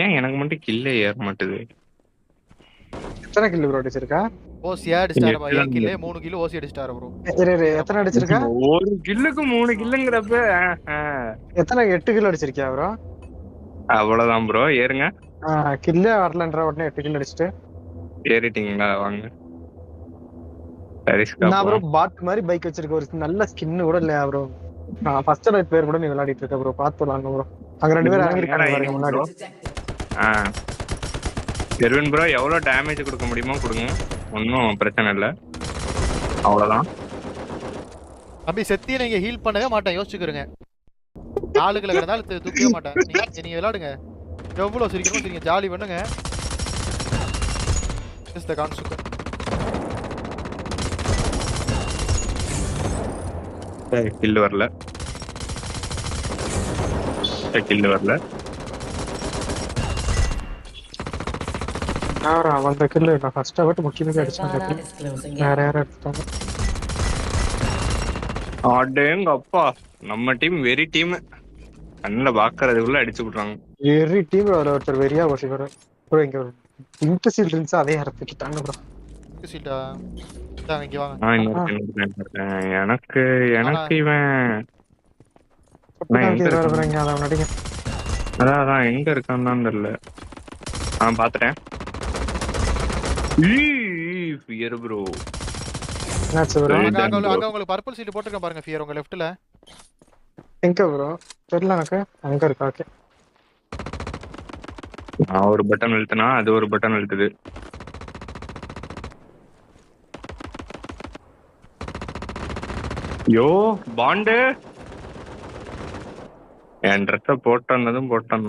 ஏன் எனக்கு மட்டும் கில்லே ஏற மாட்டுது? எத்தனை கில் ப்ரோ அடிச்சிருக்கா? ஓசி அடிச்சிட்டாரு. என் கில்லே 3 கிலோ ஓசி அடிச்சிட்டாரு ப்ரோ. எத்தனை அடிச்சிருக்கா? ஒரு கில்லுக்கு 3 கில்லுங்கிறப்ப எத்தனை 8 கிலோ அடிச்சிருக்கியா ப்ரோ? அவ்வளவுதான் ப்ரோ. ஏறுங்க. கில்லே வரலன்ற உடனே 8 கிலோ அடிச்சிட்டு ஏறிட்டீங்களா? வாங்க. நான் ப்ரோ பாட் மாதிரி பைக் வச்சிருக்க, ஒரு நல்ல ஸ்கின் கூட இல்லையா ப்ரோ? ஃபர்ஸ்ட் ரைட் பேர் கூட நீ விளையாடிட்டு இருக்க ப்ரோ, பாத்து விளாடுங்க ப்ரோ. அங்க 2 பேர் இறங்கிருக்காங்க பாருங்க முன்னாடி. எர்வின் ப்ரோ எவ்வளவு டேமேஜ் கொடுக்க முடியுமோ கொடுங்க, ஒன்றும் பிரச்சனை இல்லை. அவ்வளோதான். தம்பி செத்தியை நீங்க ஹீல் பண்ணவே மாட்டேன், யோசிச்சுக்கிறேங்க. ஆளுகளை கிடந்தாலும் தூக்கவே மாட்டேன். நீங்க விளையாடுங்க, எவ்வளோ சிரிக்கணும் சரிங்க, ஜாலி பண்ணுங்க. கில்லு வரல, கில்லு வரல. அந்த கில்லு நான் ஃபர்ஸ்ட் விட்டு முக்கியமாக அடிச்சேன். வேற யாரும் எடுத்துட்டாங்க. அடேங்க அப்பா, நம்ம டீம் வெரி டீம். கண்ணில் பாக்குறதுக்குள்ள அடிச்சு விட்றாங்க. Very team. ஒருத்தர் வெறியா ஓசிக்கிற ப்ரோ. இங்க ஒரு இன்ட் சீல் இருந்துச்சு, அதே இறக்கிட்டாங்க ப்ரோ. சீல்டா இங்க வாங்க. எனக்கு இவன் அதான் எங்க இருக்கான்னு தெரியல. பாத்துட்டேன். ப்ரோ அங்க உங்களுக்கு பர்பிள் சீட் போட்டுருக்கேன் பாருங்க. ஃபியர் உங்க லெஃப்ட்ல எங்க ப்ரோ தெரியல எனக்கு. அங்க இருக்கா? ஓகே. நான் ஒரு பட்டன் அழுத்தினா அது ஒரு பட்டன் அழுத்துது. யோ பாண்டு, என் ட்ரெஸ்ஸை போட்டதும் போட்டான்.